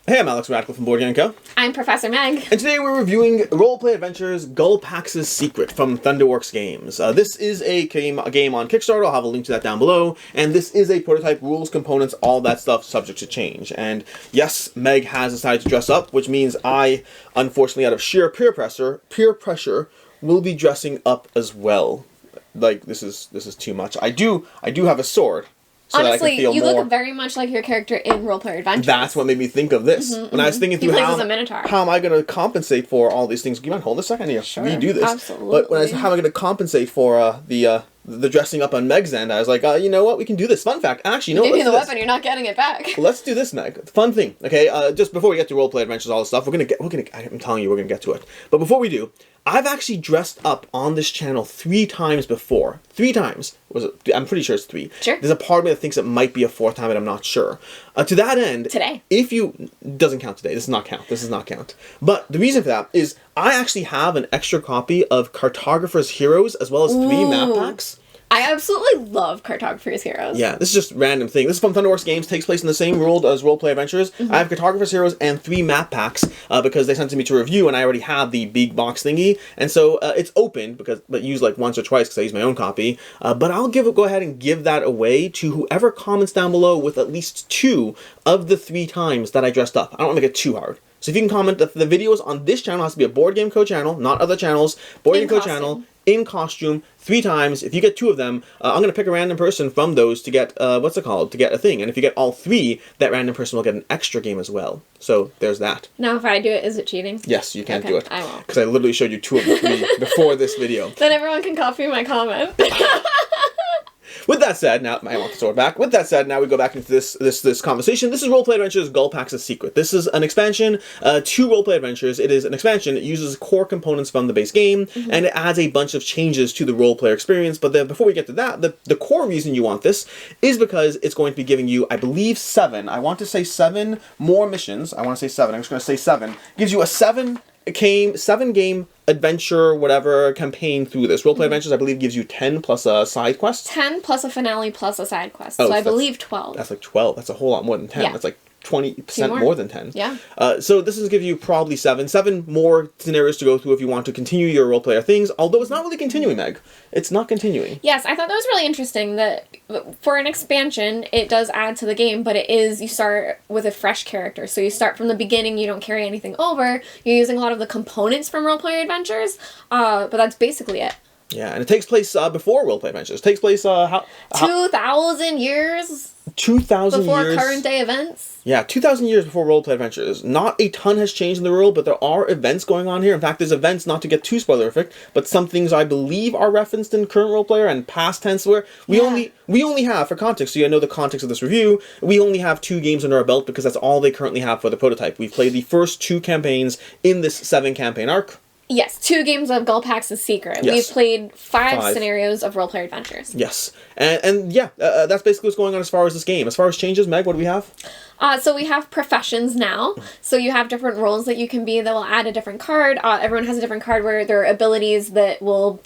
Hey, I'm Alex Radical from Board Game Co. I'm Professor Meg. And today we're reviewing Roleplay Adventures Gulpax's Secret from Thunderworks Games. This is a game on Kickstarter. I'll have a link to that down below. And this is a prototype, rules, components, all that stuff subject to change. And yes, Meg has decided to dress up, which means I, unfortunately, out of sheer peer pressure, will be dressing up as well. Like, this is too much. I do have a sword. So honestly, you look very much like your character in Roleplayer Adventures. That's what made me think of this. When I was thinking through how am I going to compensate for all these things. Do you mind holding a second here? Sure, redo this. Absolutely. But when I was, how am I going to compensate for the dressing up on Meg's end? I was like, you know what? We can do this. Fun fact. Actually, you know what? Give you the weapon. You're not getting it back. Let's do this, Meg. Fun thing. Okay. Just before we get to Roleplay Adventures, all this stuff, I'm telling you, we're gonna get to it. But before we do, I've actually dressed up on this channel 3 times before. 3 times. I'm pretty sure it's 3. Sure. There's a part of me that thinks it might be a 4th time, and I'm not sure. To that end... Today. If you... Doesn't count today. This does not count. This does not count. But the reason for that is I actually have an extra copy of Cartographer's Heroes, as well as 3 map packs. I absolutely love Cartographer's Heroes. Yeah, this is just a random thing. This is from Thunderworks Games, takes place in the same world as Roleplay Adventures. I have Cartographer's Heroes and 3 map packs because they sent it to me to review, and I already have the big box thingy. And so it's open, but used like once or twice because I use my own copy. But I'll go ahead and give that away to whoever comments down below with at least 2 of the 3 times that I dressed up. I don't want to make it too hard. So if you can comment that the videos on this channel has to be a Board Game Co channel, not other channels. Board Game Co channel, in costume, 3 times. If you get 2 of them, I'm going to pick a random person from those to get, to get a thing. And if you get all 3, that random person will get an extra game as well. So there's that. Now if I do it, is it cheating? Yes, you can't do it. I won't. Because I literally showed you 2 of the 3 before this video. Then everyone can copy my comment. With that said, now I want the sword back. With that said, now we go back into this conversation. This is Roleplay Adventures Gulpax's Secret. This is an expansion to Roleplay Adventures. It is an expansion. It uses core components from the base game, and it adds a bunch of changes to the role player experience. But then before we get to that, the core reason you want this is because it's going to be giving you, I believe, 7. I want to say 7 more missions. I want to say 7. I'm just going to say 7. Gives you a 7 game adventure, whatever, campaign through this. Roleplay Adventures, I believe, gives you 10 plus a side quest. 10 plus a finale plus a side quest. So I believe 12. That's like 12. That's a whole lot more than 10. Yeah. That's like 20% more than 10. Yeah. So this is give you probably 7 more scenarios to go through if you want to continue your role player things, although it's not really continuing, Meg. It's not continuing. Yes, I thought that was really interesting that for an expansion, it does add to the game, but it is, you start with a fresh character. So you start from the beginning, you don't carry anything over, you're using a lot of the components from Roleplayer Adventures, but that's basically it. Yeah, and it takes place before Roleplay Adventures. It takes place, 2,000 years? 2,000 years. Before current day events? Yeah, 2,000 years before Roleplay Adventures. Not a ton has changed in the world, but there are events going on here. In fact, there's events, not to get too spoilerific, but some things I believe are referenced in current Roleplayer and past tense where we only have, for context, so you know the context of this review, we only have 2 games under our belt because that's all they currently have for the prototype. We've played the first 2 campaigns in this 7 campaign arc. Yes, 2 games of Gulpax's Secret. Yes. We've played 5 scenarios of Roleplayer Adventures. Yes. And yeah, that's basically what's going on as far as this game. As far as changes, Meg, what do we have? So we have professions now. So you have different roles that you can be that will add a different card. Everyone has a different card where there are abilities that will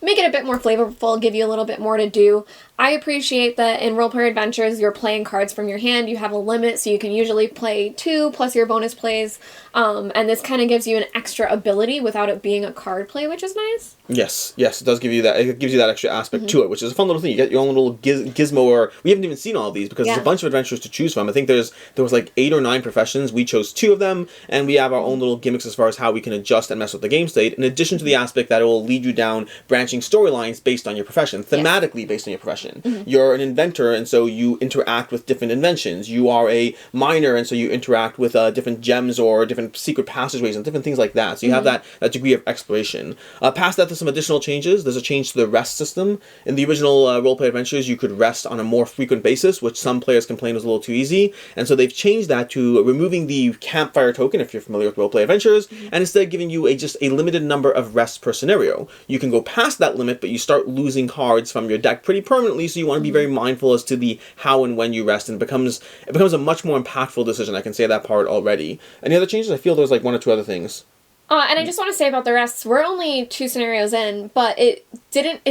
make it a bit more flavorful, give you a little bit more to do. I appreciate that in Roleplayer Adventures, you're playing cards from your hand. You have a limit, so you can usually play 2 plus your bonus plays. And this kind of gives you an extra ability without it being a card play, which is nice. Yes, it does give you that. It gives you that extra aspect to it, which is a fun little thing. You get your own little gizmo, or we haven't even seen all of these because there's a bunch of adventures to choose from. I think there was like 8 or 9 professions. We chose 2 of them, and we have our own little gimmicks as far as how we can adjust and mess with the game state, in addition to the aspect that it will lead you down branching storylines based on your profession, thematically based on your profession. You're an inventor, and so you interact with different inventions. You are a miner, and so you interact with different gems or different secret passageways and different things like that. So you have that degree of exploration. Past that, there's some additional changes. There's a change to the rest system. In the original Roleplay Adventures, you could rest on a more frequent basis, which some players complained was a little too easy. And so they've changed that to removing the campfire token, if you're familiar with Roleplay Adventures, and instead giving you just a limited number of rests per scenario. You can go past that limit, but you start losing cards from your deck pretty permanently, so you want to be very mindful as to the how and when you rest, and it becomes a much more impactful decision. I can say that part already. Any other changes? I feel there's like 1 or 2 other things. And I just want to say about the rest, we're only 2 scenarios in, but it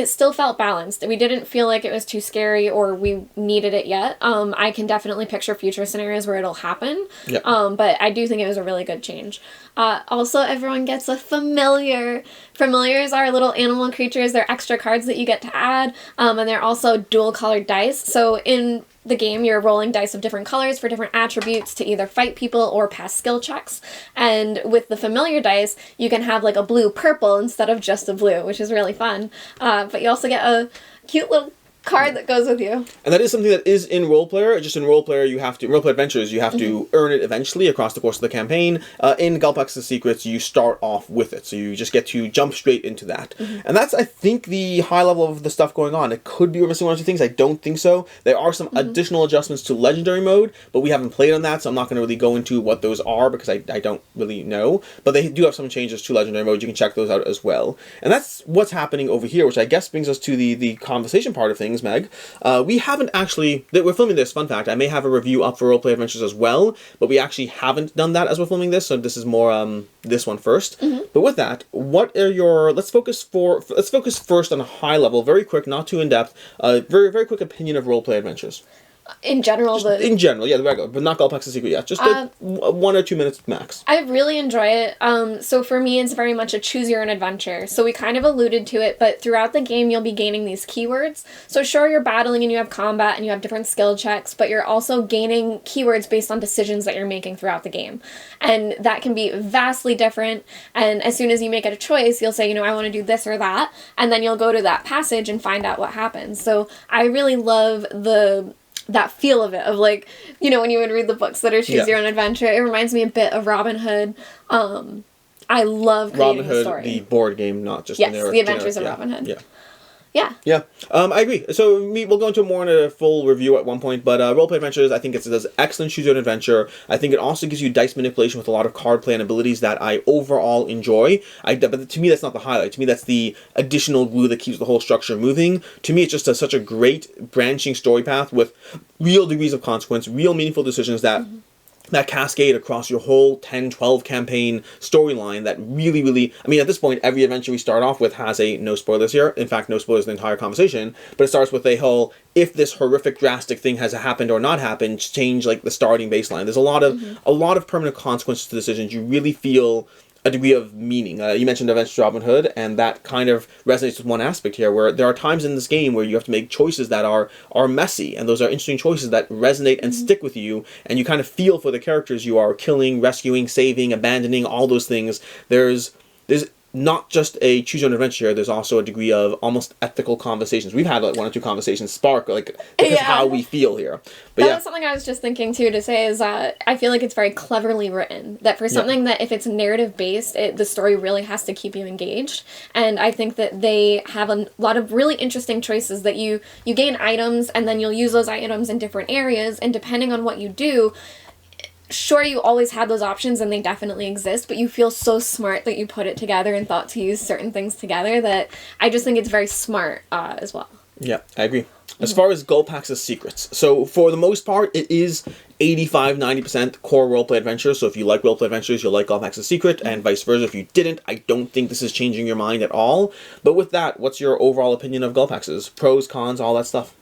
still felt balanced. We didn't feel like it was too scary or we needed it yet. I can definitely picture future scenarios where it'll happen. Yep. But I do think it was a really good change. Also, everyone gets a familiar. Familiars are little animal creatures. They're extra cards that you get to add. And they're also dual colored dice. So in the game, you're rolling dice of different colors for different attributes to either fight people or pass skill checks. And with the familiar dice, you can have like a blue-purple instead of just a blue, which is really fun. But you also get a cute little card that goes with you. And that is something that is in Roleplayer. Just in Roleplayer, you have to, in Roleplay Adventures, you have to earn it eventually across the course of the campaign. In Gulpax the Secrets, you start off with it. So you just get to jump straight into that. And that's, I think, the high level of the stuff going on. It could be we're missing one or two things. I don't think so. There are some additional adjustments to Legendary Mode, but we haven't played on that, so I'm not going to really go into what those are because I don't really know. But they do have some changes to Legendary Mode. You can check those out as well. And that's what's happening over here, which I guess brings us to the conversation part of things, Meg. We haven't actually... We're filming this, fun fact. I may have a review up for Roleplay Adventures as well, but we actually haven't done that as we're filming this, so this is more this one first. But with that, what are your... Let's focus first on a high level, very quick, not too in-depth, very, very quick opinion of Roleplay Adventures. In general, in general, yeah, the regular, but not Gulpax the Secret yet. Just 1 or 2 minutes max. I really enjoy it. So for me, it's very much a choose your own adventure. So we kind of alluded to it, but throughout the game, you'll be gaining these keywords. So sure, you're battling and you have combat and you have different skill checks, but you're also gaining keywords based on decisions that you're making throughout the game. And that can be vastly different. And as soon as you make it a choice, you'll say, you know, I want to do this or that. And then you'll go to that passage and find out what happens. So I really love that feel of it, of like, you know, when you would read the books that are choose your own adventure, it reminds me a bit of Robin Hood. I love creating Robin Hood, story. the board game, not just the Adventures of Robin Hood. Yeah, I agree. So we'll go into more in a full review at one point, but Roleplay Adventures, I think it does excellent choose your own adventure. I think it also gives you dice manipulation with a lot of card play and abilities that I overall enjoy. But to me, that's not the highlight. To me, that's the additional glue that keeps the whole structure moving. To me, it's just such a great branching story path with real degrees of consequence, real meaningful decisions that cascade across your whole 10, 12 campaign storyline that really, really... I mean, at this point, every adventure we start off with has a no spoilers here. In fact, no spoilers in the entire conversation. But it starts with a whole, if this horrific, drastic thing has happened or not happened, change, like, the starting baseline. There's a lot of permanent consequences to decisions. You really feel a degree of meaning. You mentioned Adventures of Robin Hood, and that kind of resonates with one aspect here, where there are times in this game where you have to make choices that are messy, and those are interesting choices that resonate and stick with you, and you kind of feel for the characters you are killing, rescuing, saving, abandoning, all those things. There's not just a choose your own adventure here, there's also a degree of almost ethical conversations. We've had like 1 or 2 conversations spark, like, because how we feel here. But that was something I was just thinking too to say is I feel like it's very cleverly written. That for something that if it's narrative based, the story really has to keep you engaged. And I think that they have a lot of really interesting choices that you gain items and then you'll use those items in different areas, and depending on what you do, sure, you always had those options and they definitely exist, but you feel so smart that you put it together and thought to use certain things together that I just think it's very smart as well. Yeah, I agree. As far as Gulpax's secrets, so for the most part, it is 85-90% core roleplay adventures. So if you like roleplay adventures, you'll like Gulpax's secret, and vice versa. If you didn't, I don't think this is changing your mind at all. But with that, what's your overall opinion of Gulpax's? Pros, cons, all that stuff?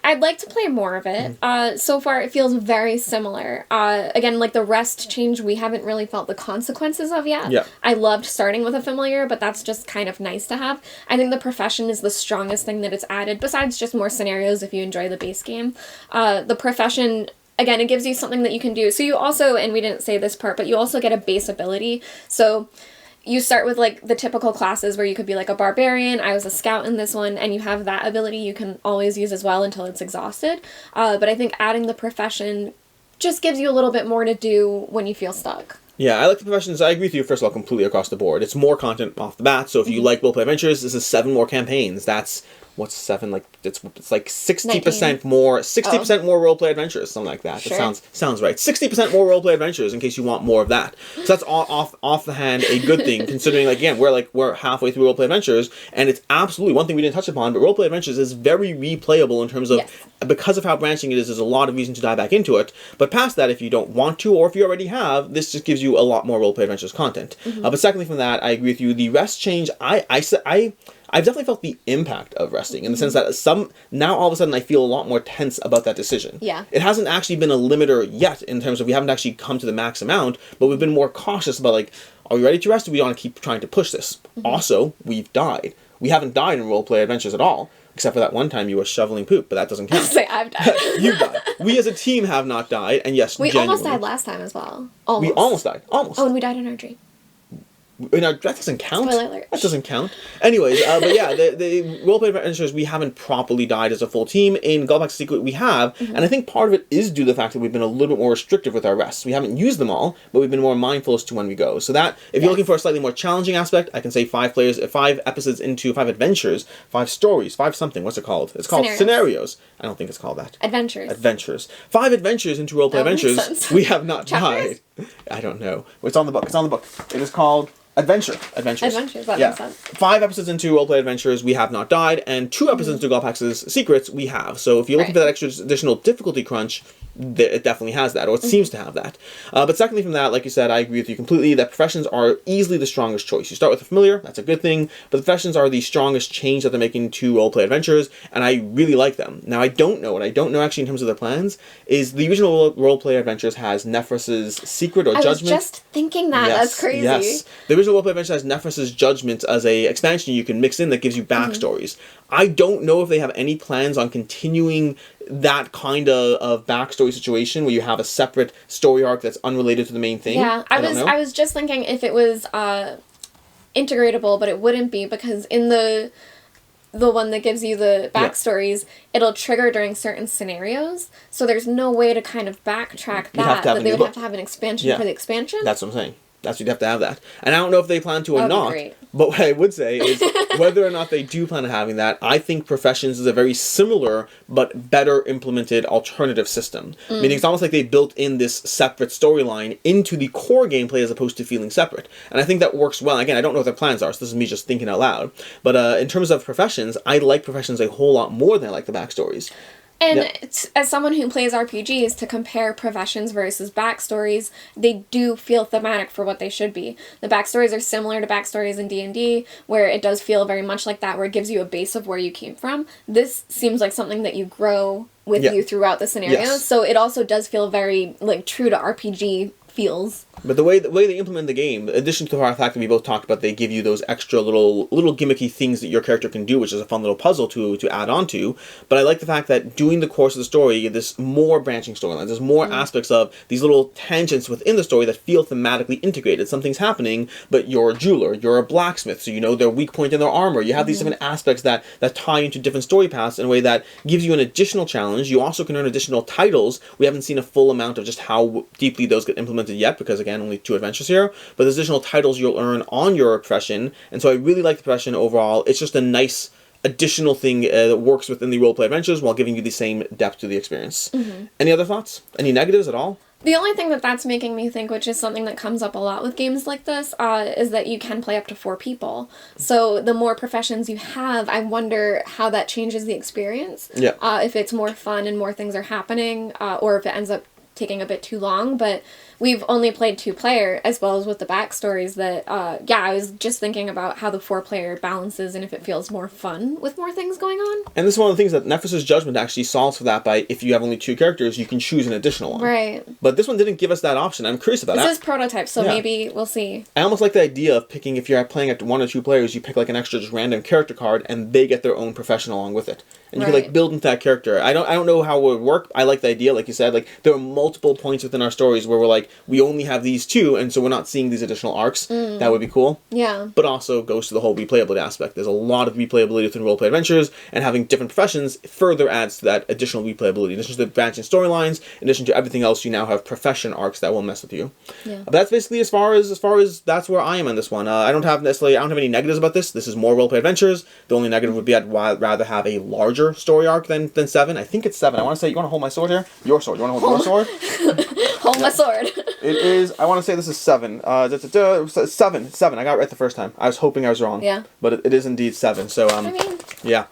I'd like to play more of it. So far, it feels very similar. Again, like the rest change, we haven't really felt the consequences of yet. Yeah. I loved starting with a familiar, but that's just kind of nice to have. I think the profession is the strongest thing that it's added, besides just more scenarios if you enjoy the base game. The profession... Again, it gives you something that you can do. So you also, and we didn't say this part, but you also get a base ability. So you start with like the typical classes where you could be like a barbarian. I was a scout in this one, and you have that ability you can always use as well until it's exhausted. But I think adding the profession just gives you a little bit more to do when you feel stuck. Yeah, I like the professions. I agree with you, first of all, completely across the board. It's more content off the bat, so if you like roleplay adventures, this is 7 more campaigns. That's what's 7, like it's like 60% more, 60% more roleplay adventures, something like that. Sure. That sounds right. 60% more roleplay adventures in case you want more of that. So that's off the hand a good thing, considering like again we're halfway through roleplay adventures, and it's absolutely one thing we didn't touch upon, but roleplay adventures is very replayable in terms of because of how branching it is. There's a lot of reason to dive back into it. But past that, if you don't want to, or if you already have, this just gives you a lot more roleplay adventures content. But secondly, from that, I agree with you. The rest change, I've definitely felt the impact of resting in the sense that now all of a sudden I feel a lot more tense about that decision. Yeah. It hasn't actually been a limiter yet in terms of we haven't actually come to the max amount, but we've been more cautious about like, are we ready to rest or do we want to keep trying to push this? Also, we've died. We haven't died in roleplay adventures at all. Except for that one time you were shoveling poop, but that doesn't count. Say I've died. You died. We as a team have not died, and yes, we genuinely. almost died last time as well. Almost. We almost died. Almost. Oh, and we died in our dream. That doesn't count. Spoiler alert. That doesn't count. Anyways, but yeah, the roleplay adventures, we haven't properly died as a full team. In Gulpax Secret, we have, and I think part of it is due to the fact that we've been a little bit more restrictive with our rests. We haven't used them all, but we've been more mindful as to when we go. So that, if you're looking for a slightly more challenging aspect, I can say 5 episodes into 5 adventures, 5 stories, 5 something. What's it called? It's called Scenarios. I don't think it's called that. Adventures. 5 adventures into roleplay adventures. Makes sense. We have not Chapters? died. I don't know. It's on the book. It is called Adventures. That makes sense. 5 episodes into roleplay adventures, we have not died, and 2 episodes into Gulpax's Secrets, we have. So if you're looking for that extra additional difficulty crunch, it definitely has that, or it seems to have that. But secondly from that, like you said, I agree with you completely, that professions are easily the strongest choice. You start with the familiar, that's a good thing, but the professions are the strongest change that they're making to roleplay adventures, and I really like them. Now, what I don't know actually in terms of their plans, is the original roleplay adventures has Nephros's Secret or Judgment. I was just thinking that. Yes, That's crazy. Yes. The original roleplay adventure has Nephros's Judgment as a expansion you can mix in that gives you backstories. I don't know if they have any plans on continuing that kind of backstory situation where you have a separate story arc that's unrelated to the main thing. Yeah, I was just thinking if it was integratable, but it wouldn't be, because in the one that gives you the backstories, it'll trigger during certain scenarios, so there's no way to kind of backtrack that they would have to have an expansion for the expansion. That's what I'm saying. You'd have to have that. And I don't know if they plan to or not. Great. But what I would say is, whether or not they do plan on having that, I think Professions is a very similar but better implemented alternative system. Meaning it's almost like they built in this separate storyline into the core gameplay as opposed to feeling separate. And I think that works well. Again, I don't know what their plans are, so this is me just thinking out loud. But in terms of Professions, I like Professions a whole lot more than I like the backstories. And as someone who plays RPGs, to compare professions versus backstories, they do feel thematic for what they should be. The backstories are similar to backstories in D&D, where it does feel very much like that, where it gives you a base of where you came from. This seems like something that you grow with you throughout the scenarios, so it also does feel very like true to RPG feels. But the way they implement the game, in addition to the fact that we both talked about, they give you those extra little gimmicky things that your character can do, which is a fun little puzzle to add on to. But I like the fact that during the course of the story, you get this more branching storylines. There's more aspects of these little tangents within the story that feel thematically integrated. Something's happening, but you're a jeweler, you're a blacksmith, so you know their weak point in their armor. You have these different aspects that tie into different story paths in a way that gives you an additional challenge. You also can earn additional titles. We haven't seen a full amount of just how deeply those get implemented yet, because again, only 2 adventures here, but there's additional titles you'll earn on your profession, and so I really like the profession overall. It's just a nice additional thing that works within the roleplay adventures while giving you the same depth to the experience. Any other thoughts? Any negatives at all? The only thing that's making me think, which is something that comes up a lot with games like this, is that you can play up to 4 people. So the more professions you have, I wonder how that changes the experience. Yeah. If it's more fun and more things are happening, or if it ends up taking a bit too long, but we've only played 2-player, as well as with the backstories that, I was just thinking about how the 4-player balances and if it feels more fun with more things going on. And this is one of the things that Nephros's Judgment actually solves for that by, if you have only 2 characters, you can choose an additional one. Right. But this one didn't give us that option. I'm curious about that. This is prototype, so maybe we'll see. I almost like the idea of picking, if you're playing at 1 or 2 players, you pick like an extra just random character card, and they get their own profession along with it. And you can like build into that character. I don't know how it would work. I like the idea, like you said, like there are multiple points within our stories where we're like, like, we only have these two, and so we're not seeing these additional arcs. That would be cool. Yeah. But also goes to the whole replayability aspect. There's a lot of replayability within roleplay adventures, and having different professions further adds to that additional replayability. In addition to the advancing storylines, in addition to everything else, you now have profession arcs that will mess with you. Yeah. But that's basically as far as that's where I am on this one. I don't have any negatives about this. This is more roleplay adventures. The only negative would be I'd rather have a larger story arc than 7. I think it's 7. I want to say, you want to hold my sword here? Your sword. You want to hold your sword? Hold my sword. It is, I want to say this is 7. 7. 7. I got it right the first time. I was hoping I was wrong. Yeah. But it is indeed 7. So, I mean, yeah.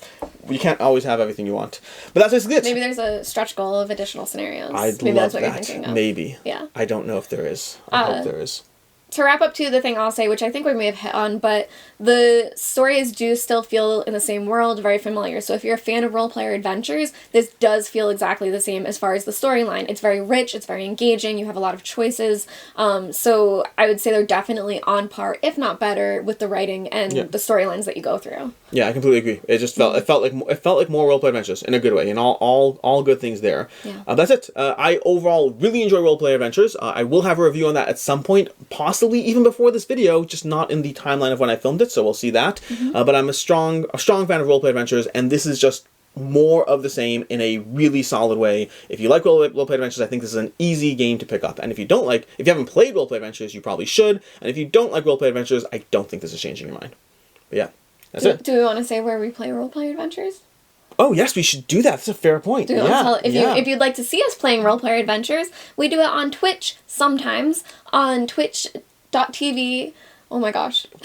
You can't always have everything you want. But that's basically it. maybe there's a stretch goal of additional scenarios. Maybe that's love what you're that. thinking of. Maybe. Yeah. I don't know if there is. I hope there is. To wrap up, too, the thing I'll say, which I think we may have hit on, but the stories do still feel in the same world, very familiar. So if you're a fan of role-player adventures, this does feel exactly the same as far as the storyline. It's very rich, it's very engaging, you have a lot of choices. So I would say they're definitely on par, if not better, with the writing and the storylines that you go through. Yeah, I completely agree. It just felt like more roleplay adventures in a good way, and all good things there. Yeah. That's it. I overall really enjoy roleplay adventures. I will have a review on that at some point, possibly even before this video, just not in the timeline of when I filmed it. So we'll see that. But I'm a strong fan of roleplay adventures, and this is just more of the same in a really solid way. If you like roleplay adventures, I think this is an easy game to pick up. And if you haven't played roleplay adventures, you probably should. And if you don't like roleplay adventures, I don't think this is changing your mind. But yeah, that's it. Do we want to say where we play roleplay adventures? Oh yes, we should do that. That's a fair point. Do you want to tell, if you'd like to see us playing roleplayer adventures, we do it on Twitch sometimes, on twitch.tv. Oh my gosh. /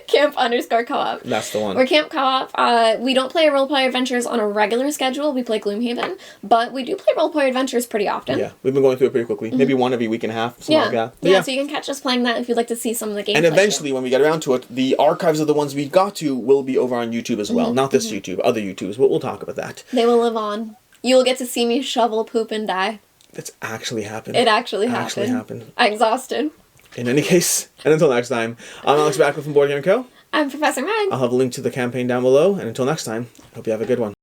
Camp_co-op. That's the one. We're Camp Co-op. We don't play roleplay adventures on a regular schedule. We play Gloomhaven, but we do play roleplay adventures pretty often. Yeah, we've been going through it pretty quickly. Maybe one every week and a half, something like that. But yeah, so you can catch us playing that if you'd like to see some of the gameplay. And eventually, when we get around to it, the archives of the ones we got to will be over on YouTube as well. Not this YouTube, other YouTubes. We'll talk about that. They will live on. You will get to see me shovel, poop, and die. It's actually happened. It actually happened. I'm exhausted. In any case, and until next time, I'm Alex Backlund from Board Game & Co. I'm Professor Meg. I'll have a link to the campaign down below, and until next time, I hope you have a good one.